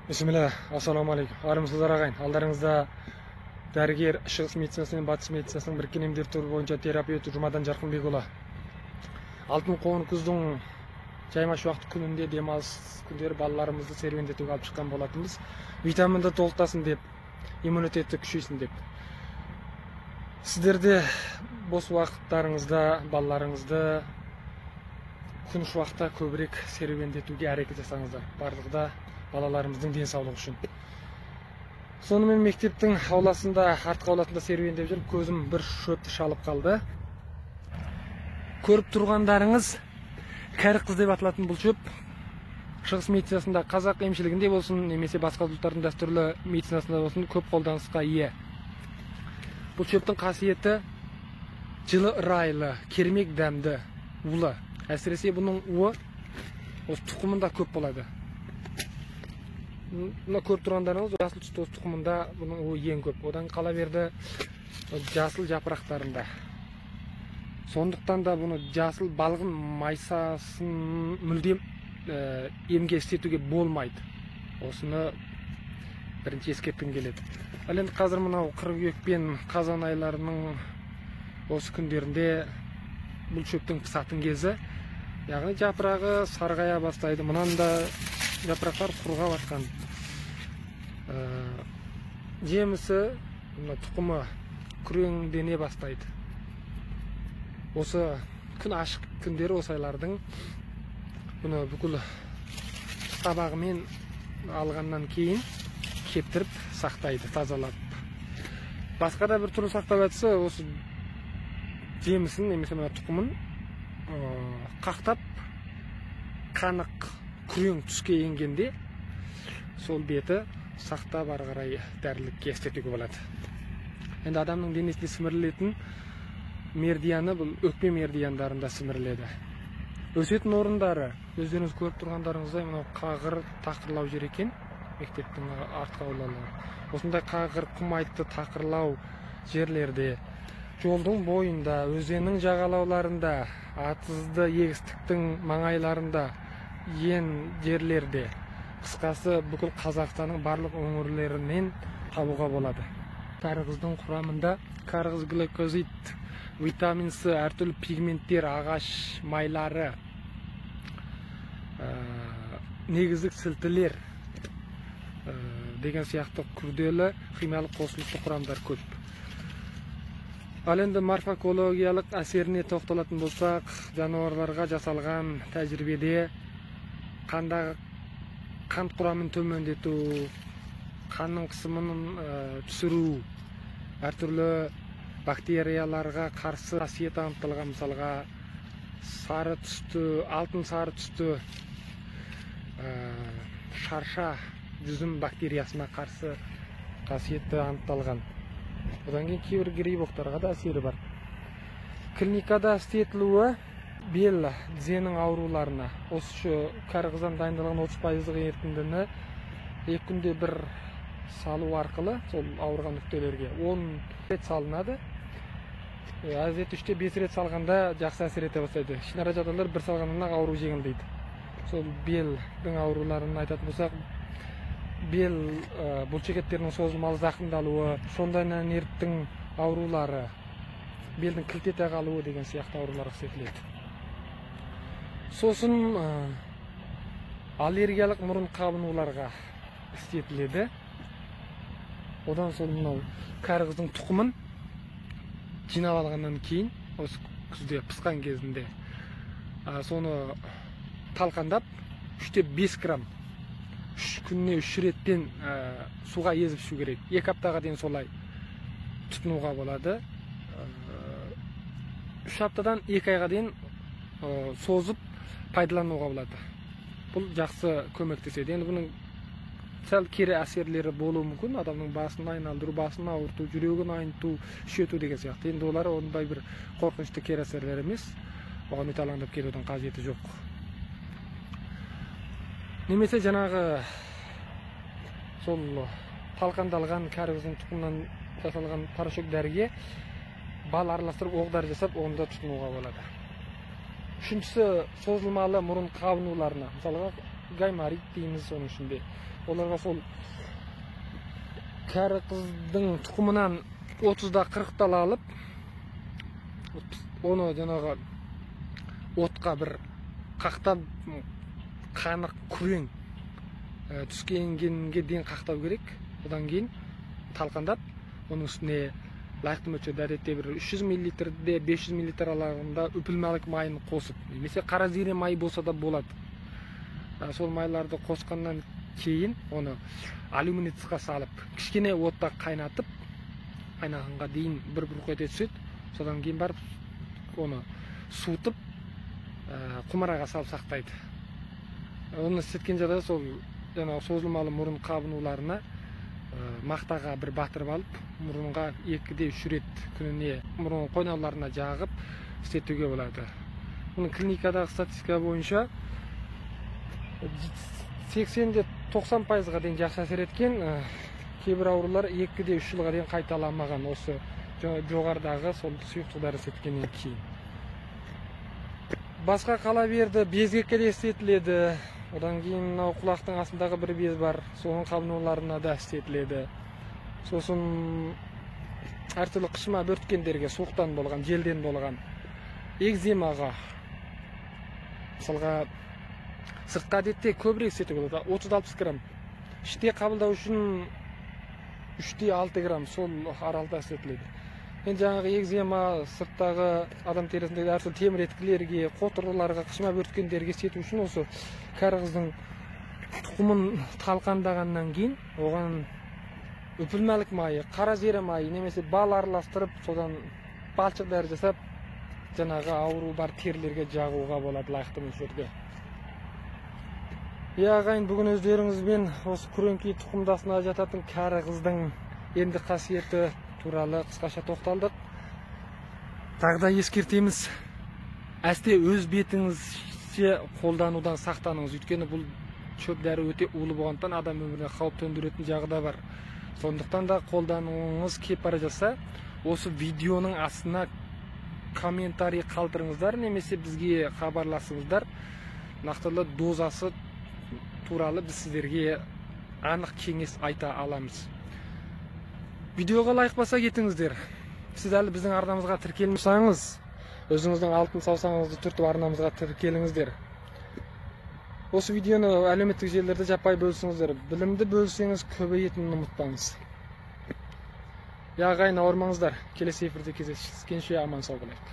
Bismillah, assalamu alaikum. Армысыздар ағайын. Алдарыңызда дәрігер шығыс медицинасы мен батыс медицинасының біріккен емдер түрі бойынша терапевт Жұмадан Жарқынбекұлы. Алтын қоңыр күздің жаймаш уақыт күнінде демалыс күндері балаларымызды серуендетуге алып шыққан болатынбыз. Витаминді толықтасын деп, иммунитеті күшейсін деп. Сіздерде бос уақыттарыңызда балаларыңызды күн уақытта көбірек серуендетуге әрекет жасаңыздар. Барлығында балаларымыздың денсаулығы үшін. Сонымен мектептің ауласында, артқы ауласында серуендеп жүріп, көзім бір шөпті шалып қалды. Көріп тұрғандарыңыз кәрі қыз деп аталатын бұл шөп шығыс медицинасында, қазақ емшілігінде болсын, немесе басқа ұлттардың дәстүрлі медицинасында болсын, көп қолданысқа ие. Бұл шөптің қасиеті жылы ырайлы, кермек дәмді, улы. Әсіресе бұның уы осы тұқымында көп болады. Мына көріп тұрғандарыңыз жасыл түсті осы тұқымында бұның уы ең көп. Одан қала берді жасыл жапырақтарында. Сондықтан да бұны жасыл балғын майсасын мүлдем емге істетуге болмайды. Осыны бірінші ескерткім келеді. Ал енді қазір мынау қыркүйек пен қазан айларының осы күндерінде бұл шөптің пысатын кезі, яғни жапырағы сарғая бастайды. Мұнанда жапырақтар құрғап жатқан. Жемісі, тұқымы күреңдене бастайды. Осы күн ашық күндері осы айлардың бұны бүкіл табағымен алғаннан кейін кептіріп сақтайды, тазалап. Басқа да бір түрі сақтап әтісі, осы жемісін, немесе тұқымын қақтап, қанық күрең түске енгенде сол беті сақтап ары қарай дәрілікке істетуге болады. Енді адамның денесінде сімірілетін меридианы бұл өкпе меридиандарында сіміріледі. Өсетін орындары өздеріңіз көріп тұрғандарыңыздай мынау қағыр, тақырлау жер екен, мектептің артқы аулалары. Осындай қағыр, құмайтты, тақырлау жерлерде, жолдың бойында, өзеннің жағалауларында, атызды егістіктің маңайларында, ең жерлерде, қысқасы бүкіл Қазақстанның барлық өңірлерінен табуға болады. Кәріғыздың құрамында кәріғыз глюкозид, витамин С, әртүрлі пигменттер, ағаш майлары, негіздік сілтілер деген сияқты күрделі химиялық қосылысты құрамдар көп. Ал енді морфологиялық әсеріне тоқталатын болсақ, жануарларға жасалған тәжірибеде қандағы қант құрамын төмендету, қанның қысымын түсіру, әртүрлі бактерияларға қарсы қасиет анықталған, мысалға сары түсті, алтын сары түсті шарша жүзім бактериясына қарсы қасиеті анықталған. Одан кейін кейбір грибоқтарға да әсері бар. Клиникада істетілуі бел тізенің ауруларына, осы кәріғыздан дайындалған 30% ерітіндіні 2 күнде бір салу арқылы сол ауырған нүктелерге 10 рет салынады. Әзет 3-5 рет салғанда жақсы әсер ете бастайды. Ішінара жағдайлар бір салғаннан ауру жеңілдейді. Сол белдің ауруларын айтатын болсақ, бел бұлшықеттерінің созылмалы зақымдалуы, сондайынан еріттің аурулары, белдің кілтете қалуы деген сияқты ауруларға істетіледі. Сосын аллергиялық мұрын қабынуларға істетіледі. Одан сол мынау кәріғыздың тұқымын жинап алғаннан кейін, осы күзде пысқан кезінде соны талқандап 3-5 грамм 3 күніне 3 реттен суға езіп ішу керек. 2 аптаға дейін солай тұтынуға болады. 3 аптадан 2 айға дейін созып пайдалануға болады. Бұл жақсы көмектеседі. Енді бұның сәл кері әсерлері болуы мүмкін. Адамның басын айналдыру, басын ауырту, жүрегін айныту, шөту деген сияқты. Енді олар ондай бір қорқынышты кері әсерлер емес. Оған өте алаңдап кетудің қажеті жоқ. Немесе жаңағы сол талқандалған кәріғыздың тұқымынан жасалған порошок дәріге бал араластырып, оқ-дәрі жасап, онда тұтынуға болады. Үшіншісі созылмалы мұрын қабынуларына, мысалға гайморит дейміз, соның ішінде Оларга сол кәрі қыздың тұқымынан 30-да 40 алып, оны жанагы отқа бір қақтап, қаны күрең түскенге дейін қақтау керек. Одан кейін талқандап, оның үстіне лайықты мөлшерде әдетте бір 300 мл-де 500 мл аралығында үпілмелік майын қосып, немесе қара зере майы болса да болады. Сол майларды қосқаннан кейін оны алюминий тысқа салып, кішкене отта қайнатып, қайнағанға дейін бір ете түседі. Содан кейін барып оны суытып, құмыраға салып сақтайды. Оны істеткен жағдайда сол созылмалы мұрын қабынуларына мақтаға бір батырып алып, мұрынға 2-де 3 рет күніне мұрын қойнауларына жағып істетуге болады. Бұның клиникадағы статистика бойынша 80-де 90%-ға дейін жақсы әсер еткен, кейбір аурулар 2-де 3 жылға дейін қайталамаған осы жоғарыдағы сол сұйықтық дәрісі еткеннен кейін. Басқа қала берді, безгекке де істетіледі. Одан кейін құлақтың астындағы бір без бар, соның қабынуларына да істетіледі. Сосын әртүрлі қышыма бөрткендерге, суықтан болған, желден болған, экземаға, мысалға сыртқа әдетте көбірек істетуге болады, 30-60 грамм. Іште қабылдау үшін 3-де 6 грамм сол аралықта істетіледі. Енді жаңағы экзема сырттағы адам терісіндегі әртүрлі темір еткілерге, қотырларға, қышыма бөрткендерге істету үшін осы кәрі қыздың тұқымын талқандағаннан кейін оған үпілмелік майы, қара зере майы немесе бал араластырып, содан балшық дәрі жасап, жаңағы ауру бар терілерге жағуға болады лайықты мөлшерде. Ағайын, бүгін өздеріңізбен осы күреңкей тұқымдасына жататын кәрі қыздың емдік қасиеті туралы қысқаша тоқталдық. Тағы да ескертеміз, әсте өз бетіңізше қолданудан сақтаныңыз. Өйткені бұл шөп дәрі өте улы болғандықтан адам өміріне қауіп төндіретін жағы да бар. Сондықтан да қолдануыңыз кеп бара жатса, осы видеоның астына комментарий қалдырыңыздар, немесе бізге хабарласыңыздар. Нақтылы дозасы туралы біз сіздерге анық кеңес айта аламыз. Видеоға лайк баса кетіңіздер. Сіз әлі біздің арнамызға тіркелмесеңіз, өзіңіздің алтын саусағыңызды түртіп арнамызға тіркеліңіздер. Осы видеоны әлеуметтік желілерде жаппай бөлісіңіздер. Білімді бөлсеңіз көбейетінін ұмытпаңыз. Ағайын, ауырмаңыздар. Келесі эфирде кездескенше аман сау болайық.